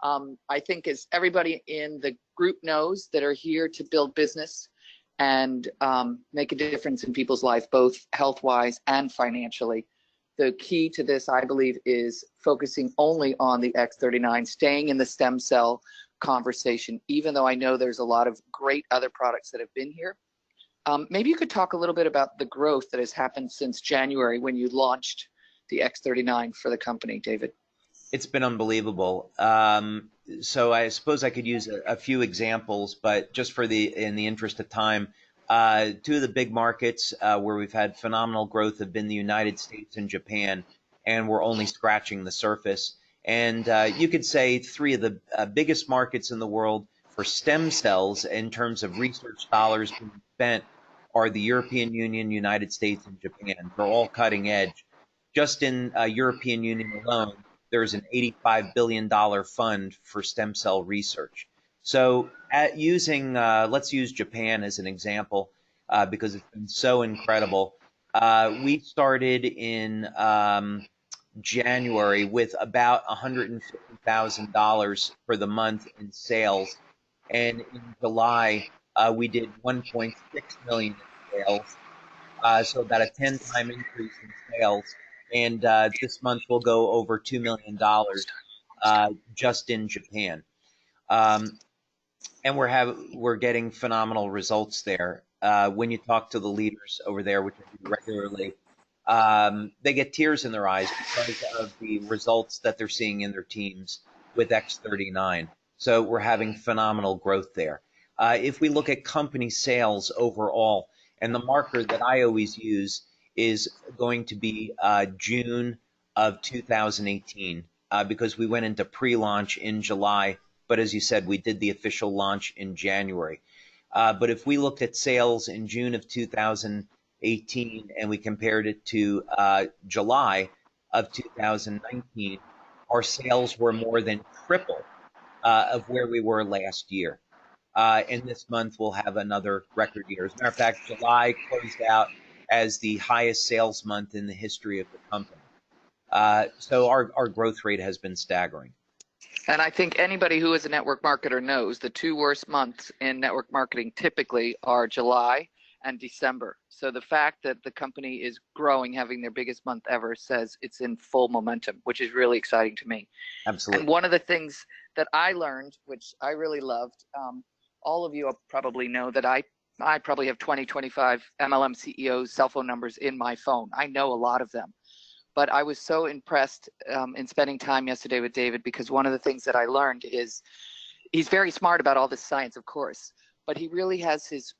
I think as everybody in the group knows, that are here to build business and make a difference in people's life, both health-wise and financially. The key to this, I believe, is focusing only on the X39, staying in the stem cell conversation, even though I know there's a lot of great other products that have been here. Maybe you could talk a little bit about the growth that has happened since January when you launched the X39 for the company, David. It's been unbelievable. So I suppose I could use a few examples, but just in the interest of time, two of the big markets where we've had phenomenal growth have been the United States and Japan, and we're only scratching the surface. And you could say three of the biggest markets in the world for stem cells in terms of research dollars being spent are the European Union, United States, and Japan. They're all cutting edge. Just in European Union alone, there's an $85 billion fund for stem cell research. So let's use Japan as an example, because it's been so incredible. We started in January with about $150,000 for the month in sales. And in July, we did 1.6 million in sales. So about a 10-time increase in sales. And this month we'll go over $2 million just in Japan. And we're getting phenomenal results there. When you talk to the leaders over there, which I do regularly, they get tears in their eyes because of the results that they're seeing in their teams with X39. So we're having phenomenal growth there. If we look at company sales overall, and the marker that I always use is going to be June of 2018, because we went into pre-launch in July, but as you said, we did the official launch in January. But if we looked at sales in June of 2018 and we compared it to July of 2019, our sales were more than triple of where we were last year. And this month we'll have another record year. As a matter of fact, July closed out as the highest sales month in the history of the company. So our growth rate has been staggering. And I think anybody who is a network marketer knows the two worst months in network marketing typically are July and December. So the fact that the company is growing, having their biggest month ever, says it's in full momentum, which is really exciting to me. Absolutely. And one of the things that I learned, which I really loved, all of you probably know that I probably have 20, 25 MLM CEOs' cell phone numbers in my phone. I know a lot of them. But I was so impressed in spending time yesterday with David, because one of the things that I learned is he's very smart about all this science, of course, but he really has his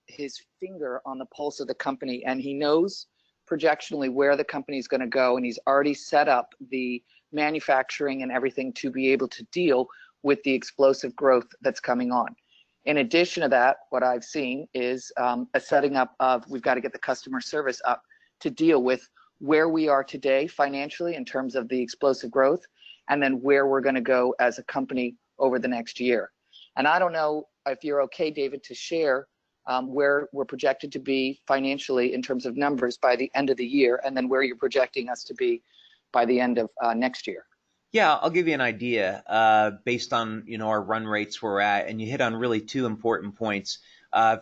finger on the pulse of the company, and he knows projectionally where the company is going to go, and he's already set up the manufacturing and everything to be able to deal with the explosive growth that's coming on. In addition to that, what I've seen is a setting up of, we've got to get the customer service up to deal with where we are today financially in terms of the explosive growth, and then where we're going to go as a company over the next year. And I don't know if you're okay, David, to share where we're projected to be financially in terms of numbers by the end of the year, and then where you're projecting us to be by the end of next year. Yeah, I'll give you an idea based on our run rates where we're at, and you hit on really two important points.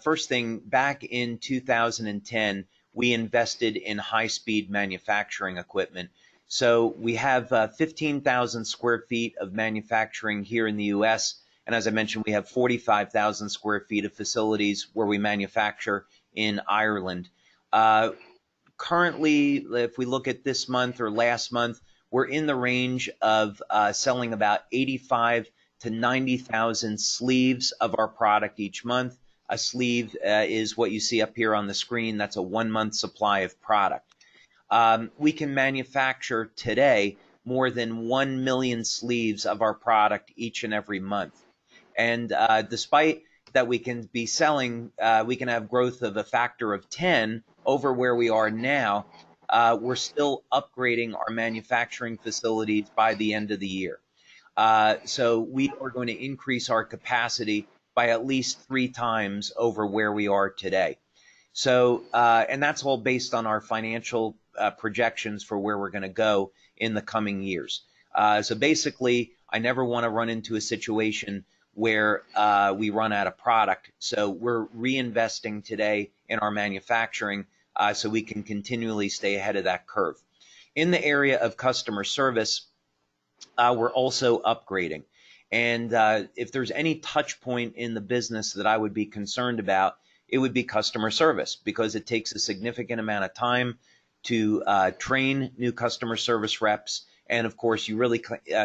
First thing, back in 2010, we invested in high-speed manufacturing equipment. So we have 15,000 square feet of manufacturing here in the U.S., and as I mentioned, we have 45,000 square feet of facilities where we manufacture in Ireland. Currently, if we look at this month or last month, we're in the range of selling about 85 to 90,000 sleeves of our product each month. A sleeve is what you see up here on the screen. That's a 1-month supply of product. We can manufacture today more than 1 million sleeves of our product each and every month. And despite that we can be selling, we can have growth of a factor of 10 over where we are now, we're still upgrading our manufacturing facilities by the end of the year. So we are going to increase our capacity by at least 3 times over where we are today. So, and that's all based on our financial projections for where we're going to go in the coming years. So basically, I never want to run into a situation where we run out of product. So we're reinvesting today in our manufacturing so we can continually stay ahead of that curve. In the area of customer service, we're also upgrading. And if there's any touch point in the business that I would be concerned about, it would be customer service, because it takes a significant amount of time to train new customer service reps. And of course, you really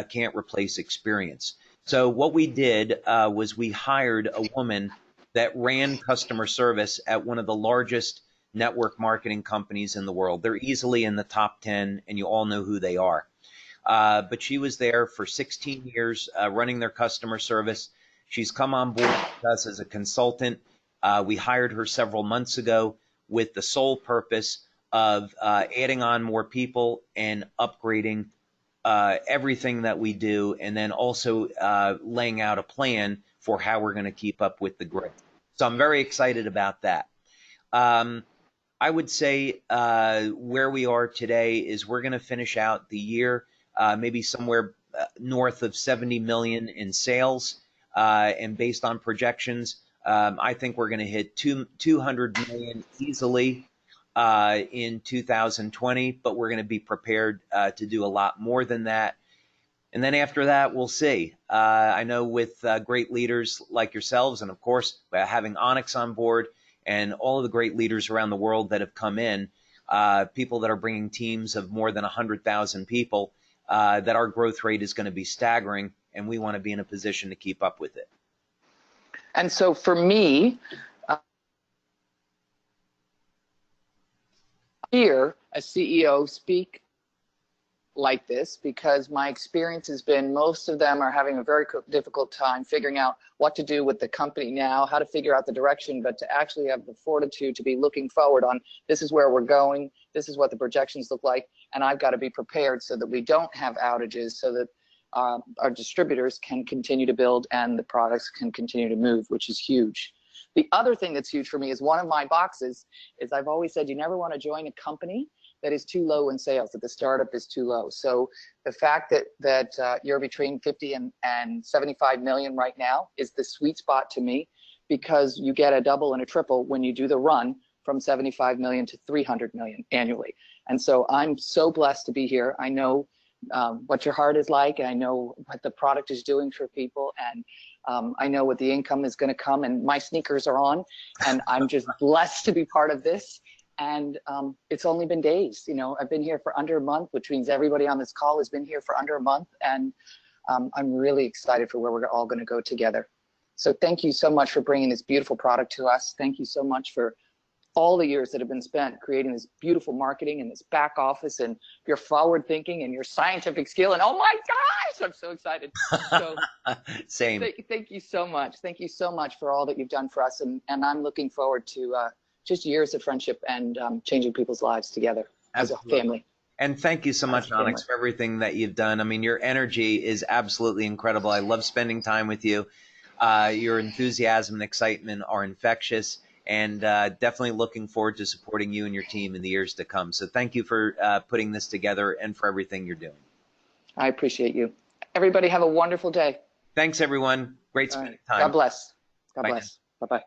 can't replace experience. So what we did was we hired a woman that ran customer service at one of the largest network marketing companies in the world. They're easily in the top 10, and you all know who they are. But she was there for 16 years running their customer service. She's come on board with us as a consultant. We hired her several months ago with the sole purpose of adding on more people and upgrading everything that we do, and then also laying out a plan for how we're going to keep up with the growth. So I'm very excited about that. I would say where we are today is we're going to finish out the year maybe somewhere north of 70 million in sales, and based on projections, I think we're going to hit 200 million easily in 2020, but we're going to be prepared to do a lot more than that. And then after that, we'll see. I know with great leaders like yourselves, and of course, having Onyx on board and all of the great leaders around the world that have come in, people that are bringing teams of more than 100,000 people, that our growth rate is going to be staggering, and we want to be in a position to keep up with it. And so for me, here as CEO speak like this, because my experience has been most of them are having a very difficult time figuring out what to do with the company now, how to figure out the direction, but to actually have the fortitude to be looking forward on this is where we're going, this is what the projections look like, and I've got to be prepared so that we don't have outages, so that our distributors can continue to build and the products can continue to move, which is huge. The other thing that's huge for me is one of my boxes is I've always said you never want to join a company that is too low in sales, that the startup is too low. So the fact that you're between 50 and 75 million right now is the sweet spot to me, because you get a double and a triple when you do the run from 75 million to 300 million annually. And so I'm so blessed to be here. I know what your heart is like, and I know what the product is doing for people, and I know what the income is going to come, and my sneakers are on, and I'm just blessed to be part of this. And it's only been days, you know, I've been here for under a month, which means everybody on this call has been here for under a month. And I'm really excited for where we're all going to go together. So thank you so much for bringing this beautiful product to us. Thank you so much for all the years that have been spent creating this beautiful marketing and this back office, and your forward thinking and your scientific skill. And oh my gosh, I'm so excited. So Same. Thank you so much. Thank you so much for all that you've done for us. And I'm looking forward to just years of friendship and changing people's lives together as a family. And thank you so much, Onyx, for everything that you've done. I mean, your energy is absolutely incredible. I love spending time with you. Your enthusiasm and excitement are infectious, and definitely looking forward to supporting you and your team in the years to come. So thank you for putting this together and for everything you're doing. I appreciate you. Everybody have a wonderful day. Thanks, everyone. Great spending time. God bless. God bless. Bye-bye.